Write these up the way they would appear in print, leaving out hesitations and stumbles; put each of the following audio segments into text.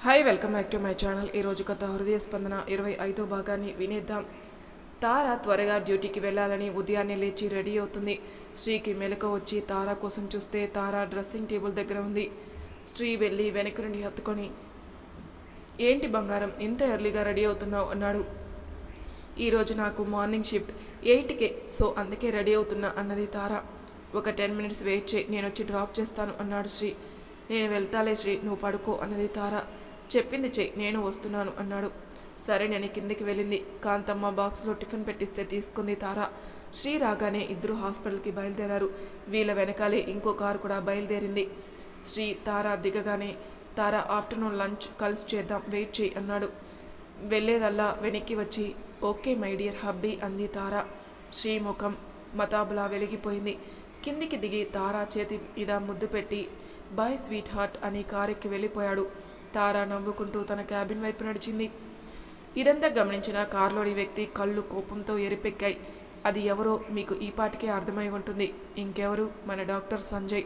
Hi welcome back to my channel. ఈరోజు కథ హృదయ స్పందన 25వ భాగాన్ని వినేద్దాం. తార త్వరగా డ్యూటీకి వెళ్ళాలని ఉదయాన్నే లేచి రెడీ అవుతుంది. శ్రీకి మెలకు వచ్చి తార కోసం చూస్తే తార డ్రెస్సింగ్ టేబుల్ దగ్గర ఉంది. శ్రీ వెళ్ళి వెనక నుండి హత్తుకొని, ఏంటి బంగారం ఇంత ఎర్లీగా రెడీ అవుతున్నావు అన్నాడు. ఈరోజు నాకు మార్నింగ్ షిఫ్ట్ 8కే, సో అందుకే రెడీ అవుతున్నా అన్నది తార. ఒక 10 minutes వెయిట్ చేయి, నేను వచ్చి డ్రాప్ చేస్తాను అన్నాడు శ్రీ. నేను వెళ్తాలే శ్రీ, నువ్వు పడుకో అన్నది తార. చెప్పింది చెయ్యి, నేను వస్తున్నాను అన్నాడు. సరే నేను కిందికి వెళ్ళింది. కాంతమ్మ బాక్స్లో టిఫిన్ పెట్టిస్తే తీసుకుంది తార. శ్రీ రాగానే ఇద్దరు హాస్పిటల్కి బయలుదేరారు. వీళ్ళ వెనకాలే ఇంకో కారు కూడా బయలుదేరింది. శ్రీ తార దిగగానే, తార ఆఫ్టర్నూన్ లంచ్ కలిసి చేద్దాం, వెయిట్ చేయి అన్నాడు. వెళ్ళేదల్లా వెనక్కి వచ్చి, ఓకే మై డియర్ హబ్బీ అంది తార. శ్రీ ముఖం మతాబులా వెలిగిపోయింది. కిందికి దిగి తార చేతి మీద ముద్దు పెట్టి, బాయ్ స్వీట్ హార్ట్ అని కారెక్కి వెళ్ళిపోయాడు. తార నవ్వుకుంటూ తన క్యాబిన్ వైపు నడిచింది. ఇదంతా గమనించిన కారులోని వ్యక్తి కళ్ళు కోపంతో ఎరిపెక్కాయి. అది ఎవరో మీకు ఈ పాటికే అర్థమై ఉంటుంది. ఇంకెవరు, మన డాక్టర్ సంజయ్.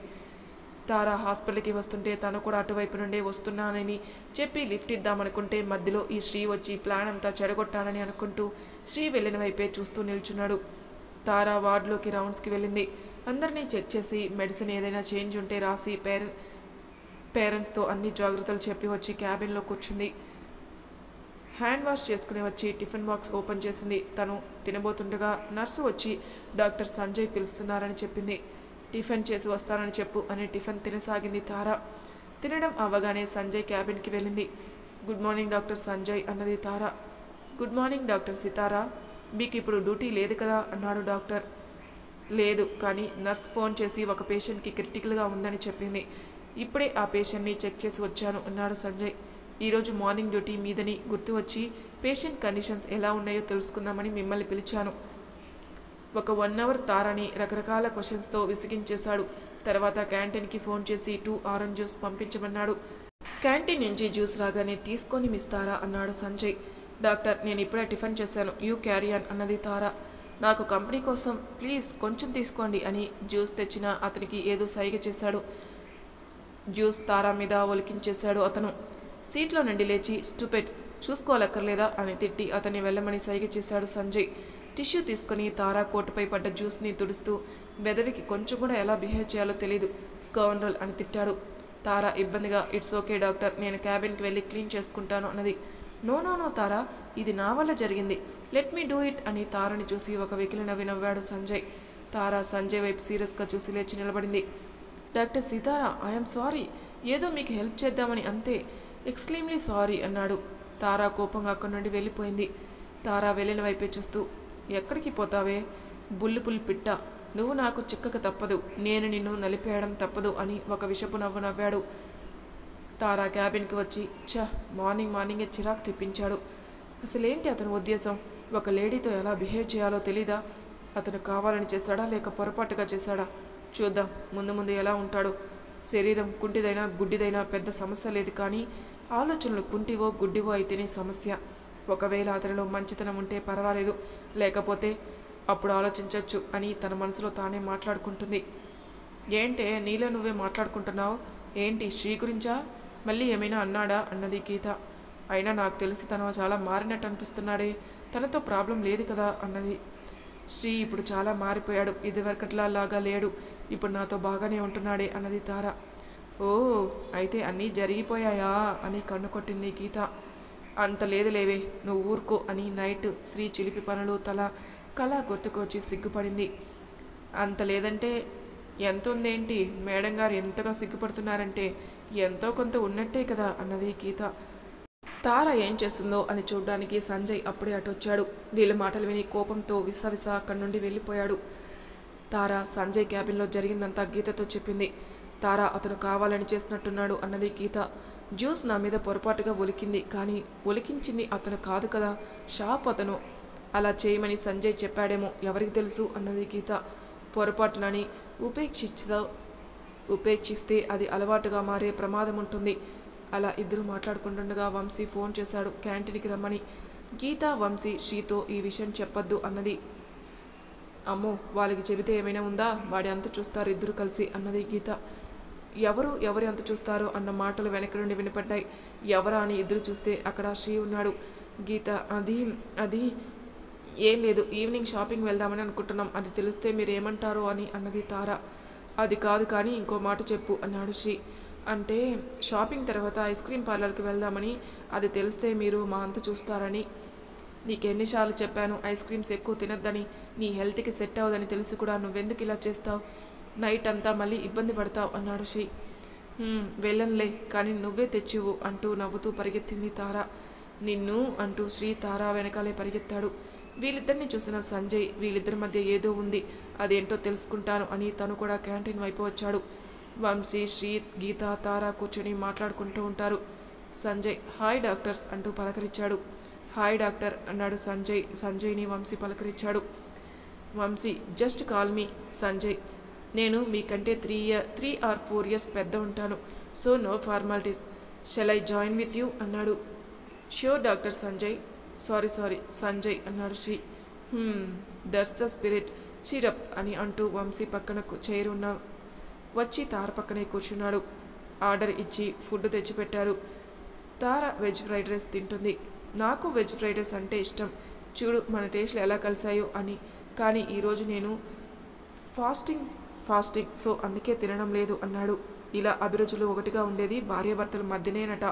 తార హాస్పిటల్కి వస్తుంటే తను కూడా అటువైపు నుండే వస్తున్నానని చెప్పి లిఫ్ట్ ఇద్దామనుకుంటే మధ్యలో ఈ శ్రీ వచ్చి ప్లాన్ అంతా చెడగొట్టానని అనుకుంటూ శ్రీ వెళ్ళిన వైపే చూస్తూ నిల్చున్నాడు. తార వార్డులోకి రౌండ్స్కి వెళ్ళింది. అందరినీ చెక్ చేసి మెడిసిన్ ఏదైనా చేంజ్ ఉంటే రాసి పేరెంట్స్తో అన్ని జాగ్రత్తలు చెప్పి వచ్చి క్యాబిన్లో కూర్చుంది. హ్యాండ్ వాష్ చేసుకుని వచ్చి టిఫిన్ బాక్స్ ఓపెన్ చేసింది. తను తినబోతుండగా నర్సు వచ్చి డాక్టర్ సంజయ్ పిలుస్తున్నారని చెప్పింది. టిఫిన్ చేసి వస్తానని చెప్పు అని టిఫిన్ తినసాగింది తార. తినడం అవ్వగానే సంజయ్ క్యాబిన్కి వెళ్ళింది. గుడ్ మార్నింగ్ డాక్టర్ సంజయ్ అన్నది తార. గుడ్ మార్నింగ్ డాక్టర్ సితారా, మీకు ఇప్పుడు డ్యూటీ లేదు కదా అన్నాడు డాక్టర్. లేదు, కానీ నర్స్ ఫోన్ చేసి ఒక పేషెంట్కి క్రిటికల్గా ఉందని చెప్పింది. ఇప్పుడే ఆ పేషెంట్ని చెక్ చేసి వచ్చాను అన్నాడు సంజయ్. ఈరోజు మార్నింగ్ డ్యూటీ మీదని గుర్తు వచ్చి పేషెంట్ కండిషన్స్ ఎలా ఉన్నాయో తెలుసుకుందామని మిమ్మల్ని పిలిచాను. ఒక 1 hour తారని రకరకాల క్వశ్చన్స్తో విసిగించేశాడు. తర్వాత క్యాంటీన్కి ఫోన్ చేసి 2 ఆరెంజ్ జ్యూస్ పంపించమన్నాడు. క్యాంటీన్ నుంచి జ్యూస్ రాగానే తీసుకొని మిస్తారా అన్నాడు సంజయ్. డాక్టర్, నేను ఇప్పుడే టిఫిన్ చేశాను, యూ క్యారీ ఆన్ అన్నది తార. నాకు కంపెనీ కోసం ప్లీజ్ కొంచెం తీసుకోండి అని జ్యూస్ తెచ్చిన అతనికి ఏదో సైగ చేశాడు. జ్యూస్ తార మీద ఒలికించేశాడు అతను. సీట్లో నుండి లేచి, స్టూపిడ్, చూసుకోవాలక్కర్లేదా అని తిట్టి అతన్ని వెళ్ళమని సైగ చేశాడు సంజయ్. టిష్యూ తీసుకుని తార కోటుపై పడ్డ జ్యూస్ని తుడుస్తూ, వెదవికి కొంచెం కూడా ఎలా బిహేవ్ చేయాలో తెలీదు, స్కౌండ్రల్ అని తిట్టాడు. తార ఇబ్బందిగా, ఇట్స్ ఓకే డాక్టర్, నేను క్యాబిన్కి వెళ్ళి క్లీన్ చేసుకుంటాను అన్నది. నో నో నో తార, ఇది నా వల్ల జరిగింది, లెట్ మీ డూ ఇట్ అని తారని చూసి ఒక వెకిలి నవ్వాడు సంజయ్. తార సంజయ్ వైపు సీరియస్గా చూసి లేచి నిలబడింది. డాక్టర్ సీతారా, ఐఎమ్ సారీ, ఏదో మీకు హెల్ప్ చేద్దామని అంతే, ఎక్స్ట్రీమ్లీ సారీ అన్నాడు. తార కోపంగా అక్కడి నుండి వెళ్ళిపోయింది. తార వెళ్ళిన వైపే చూస్తూ, ఎక్కడికి పోతావే బుల్లిపుల్లి పిట్ట, నువ్వు నాకు చిక్కక తప్పదు, నేను నిన్ను నలిపేయడం తప్పదు అని ఒక విషపు నవ్వాడు. తార క్యాబిన్కి వచ్చి, మార్నింగే చిరాకు తెప్పించాడు. అసలేంటి అతని ఉద్దేశం? ఒక లేడీతో ఎలా బిహేవ్ చేయాలో తెలీదా? అతను కావాలని చేశాడా లేక పొరపాటుగా చేశాడా? చూద్దాం ముందు ఎలా ఉంటాడో. శరీరం కుంటిదైనా గుడ్డిదైనా పెద్ద సమస్య లేదు, కానీ ఆలోచనలు కుంటివో గుడ్డివో అయితేనే సమస్య. ఒకవేళ అతనిలో మంచితనం ఉంటే పర్వాలేదు, లేకపోతే అప్పుడు ఆలోచించవచ్చు అని తన మనసులో తానే మాట్లాడుకుంటుంది. ఏంటే నీలో నువ్వే మాట్లాడుకుంటున్నావు? ఏంటి శ్రీ గురించా? మళ్ళీ ఏమైనా అన్నాడా అన్నది గీత. అయినా నాకు తెలిసి తను చాలా మారినట్టు అనిపిస్తున్నాడే, తనతో ప్రాబ్లం లేదు కదా అన్నది. శ్రీ ఇప్పుడు చాలా మారిపోయాడు, ఇదివరకట్లాగా లేడు, ఇప్పుడు నాతో బాగానే ఉంటున్నాడే అన్నది తార. ఓ, అయితే అన్నీ జరిగిపోయాయా అని కన్ను కొట్టింది గీత. అంత లేదు లేవే, నువ్వు ఊరుకో అని నైట్ శ్రీ చిలిపి పనులు కళ గుర్తుకొచ్చి సిగ్గుపడింది. అంత లేదంటే ఎంత ఉందేంటి, మేడం గారు ఎంతగా సిగ్గుపడుతున్నారంటే ఎంతో కొంత ఉన్నట్టే కదా అన్నది గీత. తార ఏం చేస్తుందో అని చూడ్డానికి సంజయ్ అప్పుడే అటొచ్చాడు. వీళ్ళ మాటలు విని కోపంతో విసవిస అక్కడి నుండి వెళ్ళిపోయాడు. తార సంజయ్ క్యాబిన్లో జరిగిందంతా గీతతో చెప్పింది. తార అతను కావాలని చేసినట్టున్నాడు అన్నది గీత. జ్యూస్ నా మీద పొరపాటుగా ఒలికింది, కానీ ఒలికించింది అతను కాదు కదా, షాప్ అతను. అలా చేయమని సంజయ్ చెప్పాడేమో, ఎవరికి తెలుసు అన్నది గీత. పొరపాటునని ఉపేక్షిస్తే అది అలవాటుగా మారే ప్రమాదం ఉంటుంది. అలా ఇద్దరు మాట్లాడుకుంటుండగా వంశీ ఫోన్ చేశాడు క్యాంటీన్కి రమ్మని. గీత వంశీ శ్రీతో ఈ విషయం చెప్పొద్దు అన్నది. అమ్మో, వాళ్ళకి చెబితే ఏమైనా ఉందా, వాడి అంత చూస్తారు ఇద్దరు కలిసి అన్నది గీత. ఎవరు ఎవరు ఎంత చూస్తారో అన్న మాటలు వెనక నుండి వినపడ్డాయి. ఎవరా అని ఎదురు చూస్తే అక్కడ శ్రీ ఉన్నాడు. గీత, అది అది ఏం లేదు, ఈవినింగ్ షాపింగ్ వెళ్దామని అనుకుంటున్నాం, అది తెలిస్తే మీరు ఏమంటారో అని అన్నది తార. అది కాదు కానీ ఇంకో మాట చెప్పు అన్నాడు శ్రీ. అంటే షాపింగ్ తర్వాత ఐస్ క్రీమ్ పార్లర్కి వెళ్దామని, అది తెలిస్తే మీరు మా అంత చూస్తారని. నీకెన్నిసార్లు చెప్పాను ఐస్ క్రీమ్స్ ఎక్కువ తినద్దని, నీ హెల్త్కి సెట్ అవ్వదని తెలిసి కూడా నువ్వెందుకు ఇలా చేస్తావు? నైట్ అంతా మళ్ళీ ఇబ్బంది పడతావు అన్నాడు శ్రీ. వెళ్ళనులే, కానీ నువ్వే తెచ్చివు అంటూ నవ్వుతూ పరిగెత్తింది తార. నిన్ను అంటూ శ్రీ తార వెనకాలే పరిగెత్తాడు. వీళ్ళిద్దరిని చూసిన సంజయ్, వీళ్ళిద్దరి మధ్య ఏదో ఉంది, అదేంటో తెలుసుకుంటాను అని తను కూడా క్యాంటీన్ వైపు వచ్చాడు. వంశీ, శ్రీ, గీత, తార కూర్చొని మాట్లాడుకుంటూ ఉంటారు. సంజయ్, హాయ్ డాక్టర్స్ అంటూ పలకరించాడు. హాయ్ డాక్టర్ అన్నాడు సంజయ్. సంజయ్ని వంశీ పలకరించాడు. Vamshi, just call me Sanjay. నేను మీకంటే 3 or 4 years పెద్ద ఉంటాను, so no formalities. Shall I join with you అన్నాడు. Sure doctor Sanjay. Sorry Sanjay అన్నాడు Sri. That's the spirit, cheer up అని అంటూ వంశీ పక్కనకు చైర్ ఉన్న వచ్చి తార పక్కనే కూర్చున్నాడు. ఆర్డర్ ఇచ్చి ఫుడ్ తెచ్చిపెట్టారు. తార వెజ్ ఫ్రైడ్ రైస్ తింటుంది. నాకు వెజ్ ఫ్రైడ్ రైస్ అంటే ఇష్టం, చూడు మన టేస్ట్లు ఎలా కలిసాయో అని. కానీ ఈరోజు నేను ఫాస్టింగ్ సో అందుకే తినడం లేదు అన్నాడు. ఇలా అభిరుచులు ఒకటిగా ఉండేది భార్యాభర్తల మధ్యనేనట.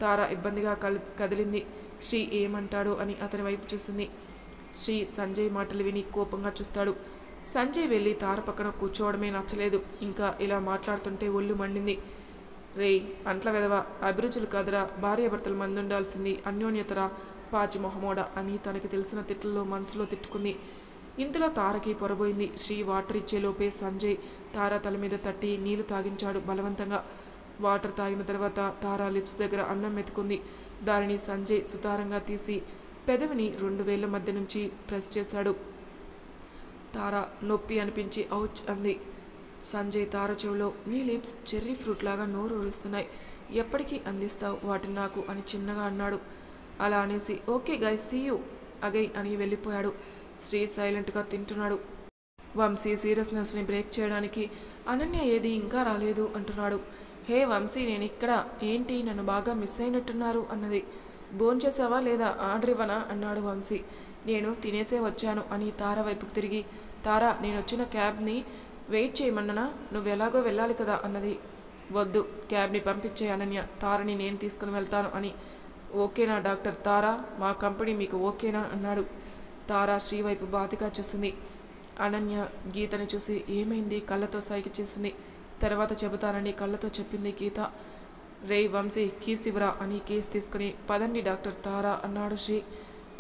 తార ఇబ్బందిగా కదిలింది. శ్రీ ఏమంటాడో అని అతని వైపు చూసింది. శ్రీ సంజయ్ మాటలు విని కోపంగా చూస్తాడు. సంజయ్ వెళ్ళి తార పక్కన కూర్చోవడమే నచ్చలేదు. ఇంకా ఇలా మాట్లాడుతుంటే ఒళ్ళు మండింది. రేయ్ అంట్ల వెదవ, అభిరుచులు కదరా, భార్యాభర్తల మంది ఉండాల్సింది అన్యోన్యతరా, పాచి మొహమోడ అని తనకి తెలిసిన తిట్లలో మనసులో తిట్టుకుంది. ఇంతలో తారకి పొరబోయింది. శ్రీ వాటర్ ఇచ్చేలోపే సంజయ్ తార తల మీద తట్టి నీళ్లు తాగించాడు బలవంతంగా. వాటర్ తాగిన తర్వాత తార లిప్స్ దగ్గర అన్నం మెతుకుంది. దానిని సంజయ్ సుతారంగా తీసి పెదవిని 2 వేళ్ల మధ్య నుంచి ప్రెస్ చేశాడు. తార నొప్పి అనిపించి ఔచ్ అంది. సంజయ్ తార చెవిలో, నీ లిప్స్ చెర్రీ ఫ్రూట్ లాగా నోరు ఊరుస్తున్నాయి, ఎప్పటికీ అందిస్తావు వాటిని నాకు అని చిన్నగా అన్నాడు. అలా అనేసి ఓకే గైస్ సీ యూ అగై అని వెళ్ళిపోయాడు. శ్రీ సైలెంట్గా తింటున్నాడు. వంశీ సీరియస్నెస్ని బ్రేక్ చేయడానికి, అనన్య ఏది ఇంకా రాలేదు అంటున్నాడు. హే వంశీ, నేను ఇక్కడ, ఏంటి నన్ను బాగా మిస్ అయినట్టున్నారు అన్నది. భోంచేసావా లేదా, ఆర్డర్ ఇవ్వనా అన్నాడు వంశీ. నేను తినేసే వచ్చాను అని తార వైపుకు తిరిగి, తార నేను వచ్చిన క్యాబ్ని వెయిట్ చేయమన్ననా, నువ్వు ఎలాగో వెళ్ళాలి కదా అన్నది. వద్దు, క్యాబ్ని పంపించే అనన్య, తారని నేను తీసుకుని వెళ్తాను అని. ఓకేనా డాక్టర్ తార, మా కంపెనీ మీకు ఓకేనా అన్నాడు. తార శ్రీ వైపు బాధగా చూసింది. అనన్య గీతని చూసి ఏమైంది కళ్ళతో సైగ చేసింది. తర్వాత చెబుతానని కళ్ళతో చెప్పింది గీత. రే వంశీ కీస్ ఇవ్వరా అని కీస్ తీసుకుని పదండి డాక్టర్ తార అన్నాడు శ్రీ.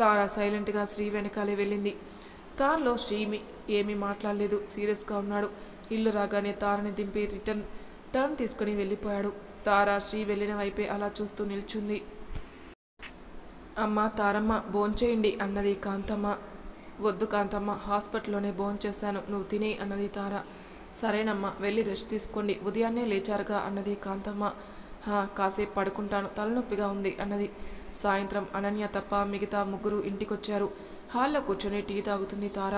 తార సైలెంట్గా శ్రీ వెనకాలే వెళ్ళింది. కార్లో శ్రీ ఏమీ మాట్లాడలేదు, సీరియస్గా ఉన్నాడు. ఇల్లు రాగానే తారని దింపి టర్న్ తీసుకుని వెళ్ళిపోయాడు. తార శ్రీ వెళ్ళిన వైపే అలా చూస్తూ నిల్చుంది. అమ్మ తారమ్మ భోంచేయండి అన్నది కాంతమ్మ. వద్దు కాంతమ్మ, హాస్పిటల్లోనే భోంచేశాను, నువ్వు తినే అన్నది తార. సరేనమ్మా వెళ్ళి రెస్ట్ తీసుకోండి, ఉదయాన్నే లేచారుగా అన్నది కాంతమ్మ. కాసేపు పడుకుంటాను, తలనొప్పిగా ఉంది అన్నది. సాయంత్రం అనన్య తప్ప మిగతా 3 ఇంటికొచ్చారు. హాల్లో కూర్చొని టీ తాగుతుంది తార.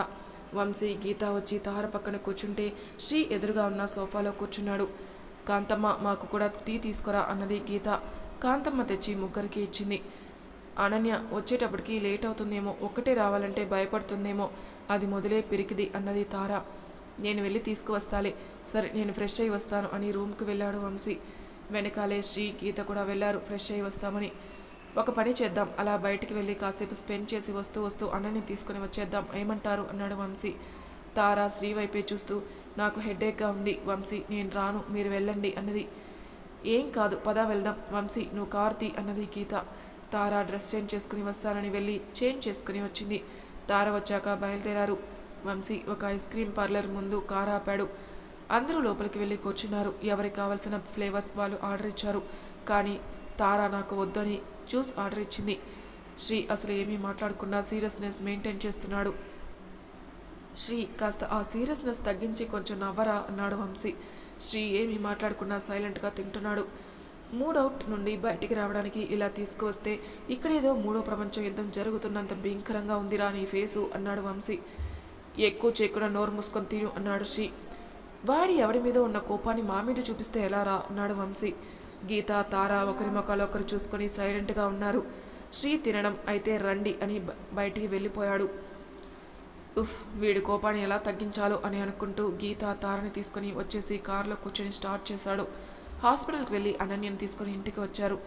వంశీ, గీత వచ్చి తార పక్కన కూర్చుంటే శ్రీ ఎదురుగా ఉన్న సోఫాలో కూర్చున్నాడు. కాంతమ్మ మాకు కూడా టీ తీసుకురా అన్నది గీత. కాంతమ్మ తెచ్చి 3కి ఇచ్చింది. అనన్య వచ్చేటప్పటికి లేట్ అవుతుందేమో, ఒక్కటే రావాలంటే భయపడుతుందేమో, అది మొదలే పిరికిది అన్నది తార. నేను వెళ్ళి తీసుకువస్తాలే, సరే నేను ఫ్రెష్ అయ్యి వస్తాను అని రూమ్కి వెళ్ళాడు వంశీ. వెనకాలే శ్రీ, గీత కూడా వెళ్ళారు ఫ్రెష్ అయ్యి వస్తామని. ఒక పని చేద్దాం, అలా బయటికి వెళ్ళి కాసేపు స్పెండ్ చేసి వస్తూ అనన్యని తీసుకుని వచ్చేద్దాం, ఏమంటారు అన్నాడు వంశీ. తార శ్రీ వైపే చూస్తూ, నాకు హెడేక్గా ఉంది వంశీ, నేను రాను, మీరు వెళ్ళండి అన్నది. ఏం కాదు పదా వెళ్దాం వంశీ, నువ్వు కార్తీ అన్నది గీత. తార డ్రెస్ చేంజ్ చేసుకుని వస్తానని వెళ్ళి చేంజ్ చేసుకుని వచ్చింది. తార వచ్చాక బయలుదేరారు. వంశీ ఒక ఐస్ క్రీమ్ పార్లర్ ముందు కారు ఆపాడు. అందరూ లోపలికి వెళ్ళి కూర్చున్నారు. ఎవరికి కావాల్సిన ఫ్లేవర్స్ వాళ్ళు ఆర్డర్ ఇచ్చారు. కానీ తార నాకు వద్దని జ్యూస్ ఆర్డర్ ఇచ్చింది. శ్రీ అసలు ఏమీ మాట్లాడకుండా సీరియస్నెస్ మెయింటైన్ చేస్తున్నాడు. శ్రీ కాస్త ఆ సీరియస్నెస్ తగ్గించి కొంచెం నవ్వరా అన్నాడు వంశీ. శ్రీ ఏమీ మాట్లాడకుండా సైలెంట్గా తింటున్నాడు. మూడౌట్ నుండి బయటికి రావడానికి ఇలా తీసుకువస్తే ఇక్కడేదో 3వ ప్రపంచ యుద్ధం జరుగుతున్నంత భీకరంగా ఉందిరా నీ ఫేసు అన్నాడు వంశీ. ఎక్కువ చేయకుండా నోరు మూసుకొని తిను అన్నాడు శ్రీ. వాడి ఎవడి మీద ఉన్న కోపాన్ని మా మీద చూపిస్తే ఎలా రా అన్నాడు వంశీ. గీత తార ఒకరి ముఖాలు ఒకరు చూసుకొని సైలెంట్గా ఉన్నారు. శ్రీ తినడం అయితే రండి అని బయటికి వెళ్ళిపోయాడు. ఉఫ్, వీడి కోపాన్ని ఎలా తగ్గించాలో అని అనుకుంటూ గీత తారని తీసుకుని వచ్చేసి కారులో కూర్చొని స్టార్ట్ చేశాడు. హాస్పిటల్కి వెళ్ళి అనన్యని తీసుకుని ఇంటికి వచ్చారు.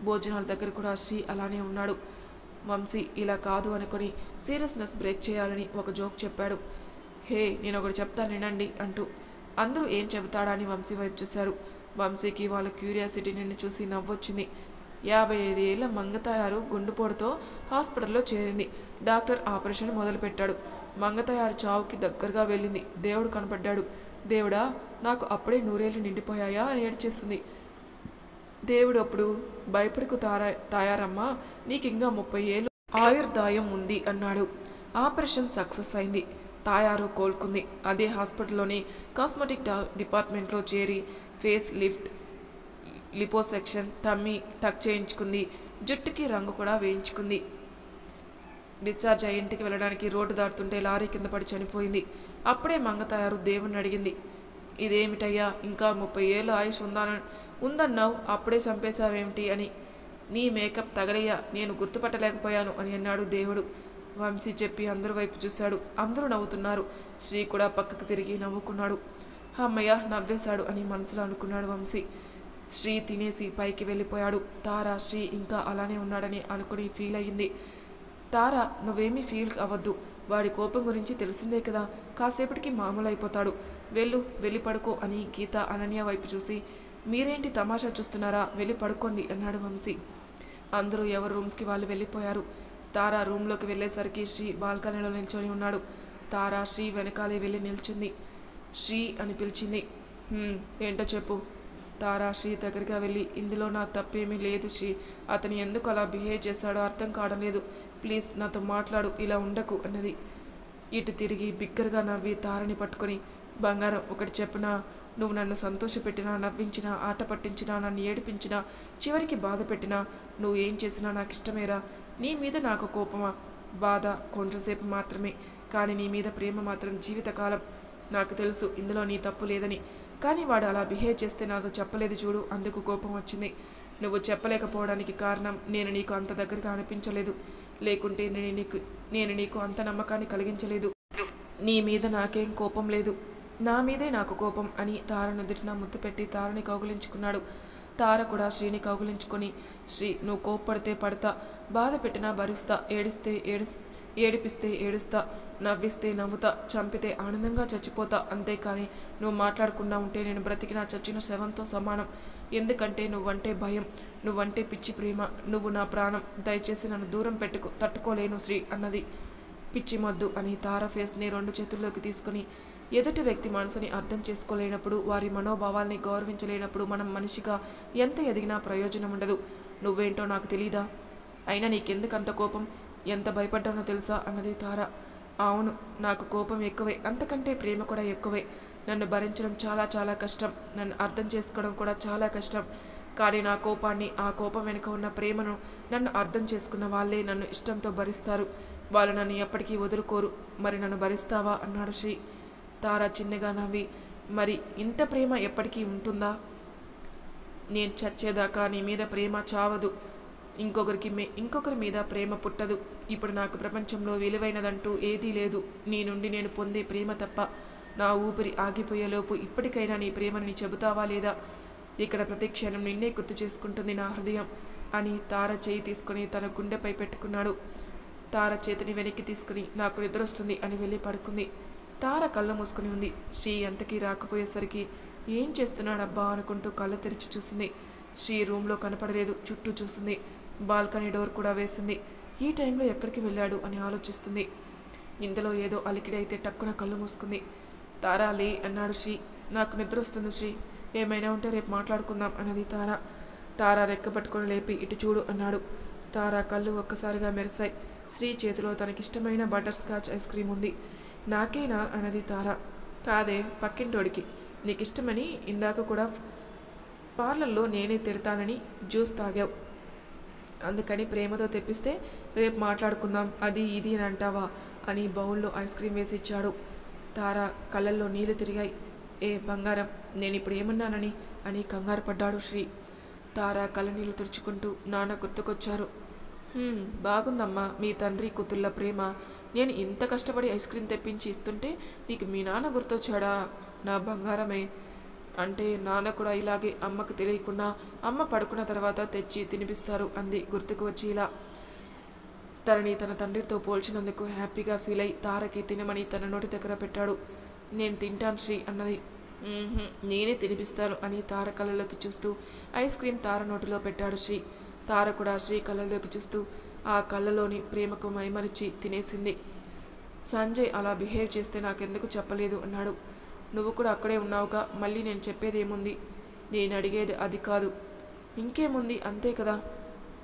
భోజనాల దగ్గర కూడా శ్రీ అలానే ఉన్నాడు. వంశీ ఇలా కాదు అనుకుని సీరియస్నెస్ బ్రేక్ చేయాలని ఒక జోక్ చెప్పాడు. హే, నేను ఒకటి చెప్తాను వినండి అంటూ అందరూ ఏం చెబుతాడా అని వంశీ వైపు చూశారు. వంశీకి వాళ్ళ క్యూరియాసిటీ నిన్ను చూసి నవ్వొచ్చింది. 55 ఏళ్ల మంగతాయారు గుండెపోటుతో హాస్పిటల్లో చేరింది. డాక్టర్ ఆపరేషన్ మొదలుపెట్టాడు. మంగతాయారు చావుకి దగ్గరగా వెళ్ళింది. దేవుడు కనపడ్డాడు. దేవుడా, నాకు అప్పుడే 100 ఏళ్ళు నిండిపోయాయా అని ఏడ్చేసింది. దేవుడు అప్పుడు భయపడకు తాయారమ్మా, నీకింకా 30 ఏళ్ళు ఆయుర్దాయం ఉంది అన్నాడు. ఆపరేషన్ సక్సెస్ అయింది. తాయారు కోలుకుంది. అదే హాస్పిటల్లోని కాస్మెటిక్ డిపార్ట్మెంట్లో చేరి ఫేస్ లిఫ్ట్, లిపోసెక్షన్, టమ్మీ టక్ చేయించుకుంది. జుట్టుకి రంగు కూడా వేయించుకుంది. డిశ్చార్జ్ అయ్యి ఇంటికి వెళ్ళడానికి రోడ్డు దాటుతుంటే లారీ కింద పడి చనిపోయింది. అప్పుడే మంగతాయారు దేవుణ్ణి అడిగింది, ఇదేమిటయ్యా, ఇంకా 30 ఏళ్ళు ఆయుష్ ఉందన్నావు, అప్పుడే చంపేశావేమిటి అని. నీ మేకప్ తగలయ్యా, నేను గుర్తుపట్టలేకపోయాను అని అన్నాడు దేవుడు. వంశీ చెప్పి అందరి వైపు చూశాడు. అందరూ నవ్వుతున్నారు. శ్రీ కూడా పక్కకు తిరిగి నవ్వుకున్నాడు. అమ్మయ్య, నవ్వేశాడు అని మనసులో అనుకున్నాడు వంశీ. శ్రీ తినేసి పైకి వెళ్ళిపోయాడు. తార శ్రీ ఇంకా అలానే ఉన్నాడని అనుకుని ఫీల్ అయ్యింది. తార, నువ్వేమీ ఫీల్ అవ్వద్దు, వాడి కోపం గురించి తెలిసిందే కదా, కాసేపటికి మామూలు అయిపోతాడు, వెళ్ళి పడుకో అని గీత అనన్య వైపు చూసి, మీరేంటి తమాషా చూస్తున్నారా, వెళ్ళి పడుకోండి అన్నాడు వంశీ. అందరూ ఎవరు రూమ్స్కి వాళ్ళు వెళ్ళిపోయారు. తార రూమ్లోకి వెళ్ళేసరికి శ్రీ బాల్కనీలో నిల్చొని ఉన్నాడు. తార శ్రీ వెనకాలే వెళ్ళి నిల్చుంది. శ్రీ అని పిలిచింది. ఏంటో చెప్పు. తారా శ్రీ దగ్గరగా వెళ్ళి, ఇందులో నా తప్పేమీ లేదు శ్రీ, అతను ఎందుకు అలా బిహేవ్ చేశాడో అర్థం కావడం లేదు, ప్లీజ్ నాతో మాట్లాడు, ఇలా ఉండకు అన్నది. ఇటు తిరిగి బిగ్గరగా నవ్వి తారని పట్టుకొని, బంగారం ఒకటి చెప్పునా, నువ్వు నన్ను సంతోషపెట్టినా, నవ్వించినా, ఆట పట్టించినా, నన్ను ఏడిపించినా, చివరికి బాధ పెట్టినా, నువ్వు ఏం చేసినా నాకు ఇష్టమేరా. నీ మీద నాకు కోపమా, బాధ కొంచెంసేపు మాత్రమే, కానీ నీ మీద ప్రేమ మాత్రం జీవితకాలం. నాకు తెలుసు ఇందులో నీ తప్పు లేదని, కానీ వాడు అలా బిహేవ్ చేస్తే నాతో చెప్పలేదు చూడు, అందుకు కోపం వచ్చింది. నువ్వు చెప్పలేకపోవడానికి కారణం నేను నీకు అంత దగ్గరగా అనిపించలేదు, లేకుంటే నేను నీకు అంత నమ్మకాన్ని కలిగించలేదు. నీ మీద నాకేం కోపం లేదు, నా మీదే నాకు కోపం అని తార నుదుటిన ముద్దు పెట్టి తారని కౌగులించుకున్నాడు. తార కూడా శ్రీని కౌగులించుకొని, శ్రీ, నువ్వు కోప్పడితే పడతా, బాధ పెట్టినా భరిస్తా, ఏడిపిస్తే ఏడుస్తా, నవ్విస్తే నవ్వుతా, చంపితే ఆనందంగా చచ్చిపోతా, అంతేకాని నువ్వు మాట్లాడకుండా ఉంటే నేను బ్రతికినా చచ్చిన శవంతో సమానం. ఎందుకంటే నువ్వంటే భయం, నువ్వంటే పిచ్చి ప్రేమ, నువ్వు నా ప్రాణం, దయచేసి నన్ను దూరం తట్టుకోలేను శ్రీ అన్నది. పిచ్చి మొద్దు అని తార ఫేస్ని 2 చేతుల్లోకి తీసుకుని, ఎదుటి వ్యక్తి మనసుని అర్థం చేసుకోలేనప్పుడు, వారి మనోభావాల్ని గౌరవించలేనప్పుడు మనం మనిషిగా ఎంత ఎదిగినా ప్రయోజనం ఉండదు. నువ్వేంటో నాకు తెలీదా, అయినా నీకెందుకు అంత కోపం, ఎంత భయపడ్డానో తెలుసా అన్నది తార. అవును, నాకు కోపం ఎక్కువే, అంతకంటే ప్రేమ కూడా ఎక్కువే. నన్ను భరించడం చాలా చాలా కష్టం, నన్ను అర్థం చేసుకోవడం కూడా చాలా కష్టం. కానీ నా కోపాన్ని, ఆ కోపం వెనుక ఉన్న ప్రేమను నన్ను అర్థం చేసుకున్న వాళ్ళే నన్ను ఇష్టంతో భరిస్తారు. వాళ్ళు నన్ను ఎప్పటికీ వదులుకోరు. మరి నన్ను భరిస్తావా అన్నాడు శ్రీ. తార చిన్నగా నవ్వి, మరి ఇంత ప్రేమ ఎప్పటికీ ఉంటుందా? నేను చచ్చేదాకా నీ మీద ప్రేమ చావదు, ఇంకొకరి మీద ప్రేమ పుట్టదు. ఇప్పుడు నాకు ప్రపంచంలో విలువైనదంటూ ఏదీ లేదు, నీ నుండి నేను పొందే ప్రేమ తప్ప. నా ఊపిరి ఆగిపోయేలోపు ఇప్పటికైనా నీ ప్రేమని చెబుతావా లేదా? ఇక్కడ ప్రతి క్షణం నిన్నే గుర్తు చేసుకుంటుంది నా హృదయం అని తార చేయి తీసుకుని తన గుండెపై పెట్టుకున్నాడు. తార చేతిని వెనక్కి తీసుకుని, నాకు నిద్రొస్తుంది అని వెళ్ళి పడుకుంది. తార కళ్ళు మూసుకుని ఉంది. శ్రీ ఎంతకీ రాకపోయేసరికి ఏం చేస్తున్నాడబ్బా అనుకుంటూ కళ్ళు తెరిచి చూసింది. శ్రీ రూమ్లో కనపడలేదు. చుట్టూ చూసింది. బాల్కనీ డోర్ కూడా వేసింది. ఈ టైంలో ఎక్కడికి వెళ్ళాడు అని ఆలోచిస్తుంది. ఇందులో ఏదో అలికిడైతే టక్కున కళ్ళు మూసుకుంది. తారా లే అన్నాడు శ్రీ. నాకు నిద్ర వస్తుంది శ్రీ, ఏమైనా ఉంటే రేపు మాట్లాడుకుందాం అన్నది తార. తార రెక్క పట్టుకొని లేపి, ఇటు చూడు అన్నాడు. తార కళ్ళు ఒక్కసారిగా మెరిశాయి. శ్రీ చేతిలో తనకిష్టమైన బటర్ స్కాచ్ ఐస్ క్రీమ్ ఉంది. నాకేనా అన్నది తార. కాదే, పక్కింటోడికి, నీకు ఇష్టమని ఇందాక కూడా పార్లర్లో నేనే తిడతానని జ్యూస్ తాగావు, అందుకని ప్రేమతో తెప్పిస్తే రేపు మాట్లాడుకుందాం అది ఇది అని అంటావా అని బౌల్లో ఐస్ క్రీమ్ వేసి ఇచ్చాడు. తార కళ్ళల్లో నీళ్లు తిరిగాయి. ఏ బంగారం, నేను ఇప్పుడు ఏమన్నానని అని కంగారు పడ్డాడు శ్రీ. తార కళ్ళనీళ్ళు తుడుచుకుంటూ నాన్న గుర్తుకొచ్చారు. బాగుందమ్మా మీ తండ్రి కూతుళ్ళ ప్రేమ. నేను ఇంత కష్టపడి ఐస్ క్రీమ్ తెప్పించి ఇస్తుంటే నీకు మీ నాన్న గుర్తొచ్చాడా? నా బంగారమే. అంటే నాన్న కూడా ఇలాగే అమ్మకు తెలియకుండా అమ్మ పడుకున్న తర్వాత తెచ్చి తినిపిస్తారు అంది గుర్తుకు వచ్చి. ఇలా తనని తన తండ్రితో పోల్చినందుకు హ్యాపీగా ఫీల్ అయి తారకి తినమని తన నోటి దగ్గర పెట్టాడు. నేను తింటాను శ్రీ అన్నది. నేనే తినిపిస్తాను అని తార కళ్ళలోకి చూస్తూ ఐస్ క్రీమ్ తార నోటిలో పెట్టాడు శ్రీ. తార కూడా శ్రీ కళ్ళలోకి చూస్తూ ఆ కళ్ళలోని ప్రేమకు మైమరిచి తినేసింది. సంజయ్ అలా బిహేవ్ చేస్తే నాకెందుకు చెప్పలేదు అన్నాడు. నువ్వు కూడా అక్కడే ఉన్నావుగా, మళ్ళీ నేను చెప్పేదేముంది? నేను అడిగేది అది కాదు. ఇంకేముంది, అంతే కదా.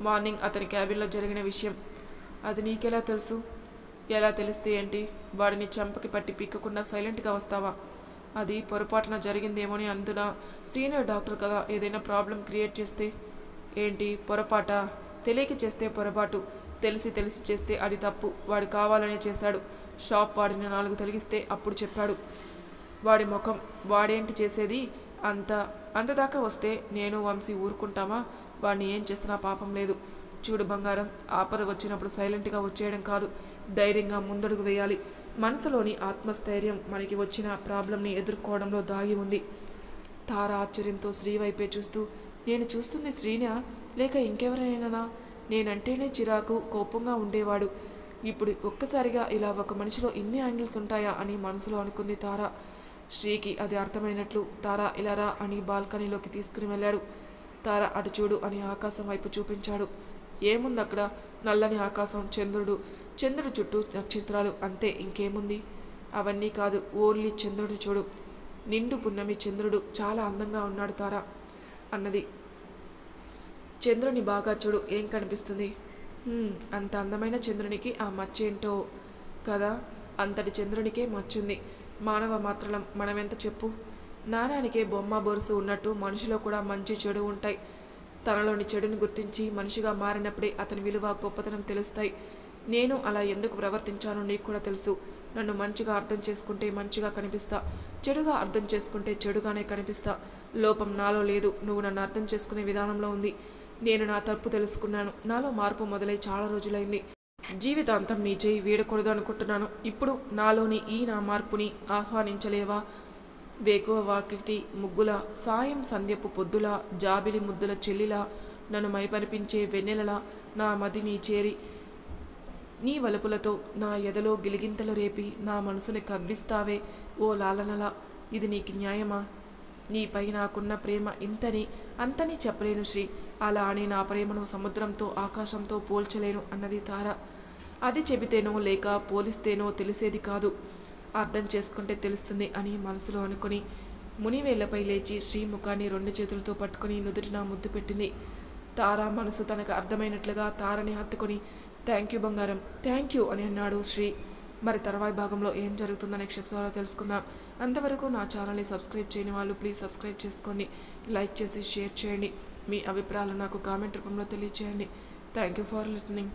మార్నింగ్ అతని క్యాబిన్లో జరిగిన విషయం అది నీకెలా తెలుసు? ఎలా తెలిస్తే ఏంటి? వాడిని చంపకి పట్టి పీక్కకుండా సైలెంట్గా వస్తావా? అది పొరపాటున జరిగిందేమోని అందున సీనియర్ డాక్టర్ కదా, ఏదైనా ప్రాబ్లం క్రియేట్ చేస్తే ఏంటి పొరపాట? తెలియక చేస్తే పొరపాటు, తెలిసి చేస్తే అది తప్పు. వాడు కావాలనే చేశాడు. షాప్ వాడిని 4 తొలగిస్తే అప్పుడు చెప్పాడు. వాడి ముఖం, వాడేంటి చేసేది? అంతదాకా వస్తే నేను వంశీ ఊరుకుంటామా? వాడిని ఏం చేస్తున్నా పాపం లేదు. చూడు బంగారం, ఆపద వచ్చినప్పుడు సైలెంట్గా వచ్చేయడం కాదు, ధైర్యంగా ముందడుగు వేయాలి. మనసులోని ఆత్మస్థైర్యం మనకి వచ్చిన ప్రాబ్లంని ఎదుర్కోవడంలో దాగి ఉంది. తార ఆశ్చర్యంతో శ్రీ వైపే చూస్తూ, నేను చూస్తుంది శ్రీనా లేక ఇంకెవరైనా? నేనంటేనే చిరాకు కోపంగా ఉండేవాడు. ఇప్పుడు ఒక్కసారిగా ఇలా ఒక మనిషిలో ఇన్ని యాంగిల్స్ ఉంటాయా అని మనసులో అనుకుంది తార. శ్రీకి అది అర్థమైనట్లు తార ఇలా రా అని బాల్కనీలోకి తీసుకుని వెళ్ళాడు. తార అటు చూడు అని ఆకాశం వైపు చూపించాడు. ఏముంది అక్కడ? నల్లని ఆకాశం, చంద్రుడు చుట్టూ నక్షత్రాలు, అంతే. ఇంకేముంది? అవన్నీ కాదు, ఓన్లీ చంద్రుడు చూడు. నిండు పున్నమి చంద్రుడు చాలా అందంగా ఉన్నాడు తార అన్నది. చంద్రుని బాగా చూడు, ఏం కనిపిస్తుంది? అంత అందమైన చంద్రునికి ఆ మచ్చేంటో కదా. అంతటి చంద్రునికే మచ్చుంది. మానవ మాత్రం మనమెంత చెప్పు. నాణానికే బొమ్మ బొరుసు ఉన్నట్టు మనిషిలో కూడా మంచి చెడు ఉంటాయి. తనలోని చెడుని గుర్తించి మనిషిగా మారినప్పుడే అతని విలువ గొప్పతనం తెలుస్తాయి. నేను అలా ఎందుకు ప్రవర్తించానో నీకు కూడా తెలుసు. నన్ను మంచిగా అర్థం చేసుకుంటే మంచిగా కనిపిస్తా, చెడుగా అర్థం చేసుకుంటే చెడుగానే కనిపిస్తా. లోపం నాలో లేదు, నువ్వు నన్ను అర్థం చేసుకునే విధానంలో ఉంది. నేను నా తప్పు తెలుసుకున్నాను. నాలో మార్పు మొదలై చాలా రోజులైంది. జీవితాంతం నీ చేయి వీడకూడదు అనుకుంటున్నాను. ఇప్పుడు నాలోని నా మార్పుని ఆహ్వానించలేవా? వేకువ వాకిటి ముగ్గుల, సాయం సంధ్యపు పొద్దుల, జాబిలి ముద్దుల చెల్లిలా, నన్ను మైపనిపించే వెన్నెలలా నా మది నీ చేరి నీ వలుపులతో నా ఎదలో గిలిగింతలు రేపి నా మనసుని కవ్విస్తావే ఓ లాలనలా. ఇది నీకు న్యాయమా? నీపై నాకున్న ప్రేమ అంతని చెప్పలేను శ్రీ. అలా అని నా ప్రేమను సముద్రంతో ఆకాశంతో పోల్చలేను అన్నది తార. అది చెబితేనో లేక పోలిస్తేనో తెలిసేది కాదు, అర్థం చేసుకుంటే తెలుస్తుంది అని మనసులో అనుకుని మునివేళ్లపై లేచి శ్రీ ముఖాన్ని 2 చేతులతో పట్టుకుని నుదుటిన ముద్దు పెట్టింది. తార మనసు తనకు అర్థమైనట్లుగా తారని హత్తుకొని థ్యాంక్ యూ బంగారం, థ్యాంక్ యూ అని అన్నాడు శ్రీ. మరి తర్వాయి భాగంలో ఏం జరుగుతుందో నెక్స్ట్ ఎపిసోడ్లో తెలుసుకుందాం. అంతవరకు నా ఛానల్ని సబ్స్క్రైబ్ చేయని వాళ్ళు ప్లీజ్ సబ్స్క్రైబ్ చేసుకోండి, లైక్ చేసి షేర్ చేయండి. మీ అభిప్రాయాలు నాకు కామెంట్ రూపంలో తెలియచేయండి. Thank you for listening.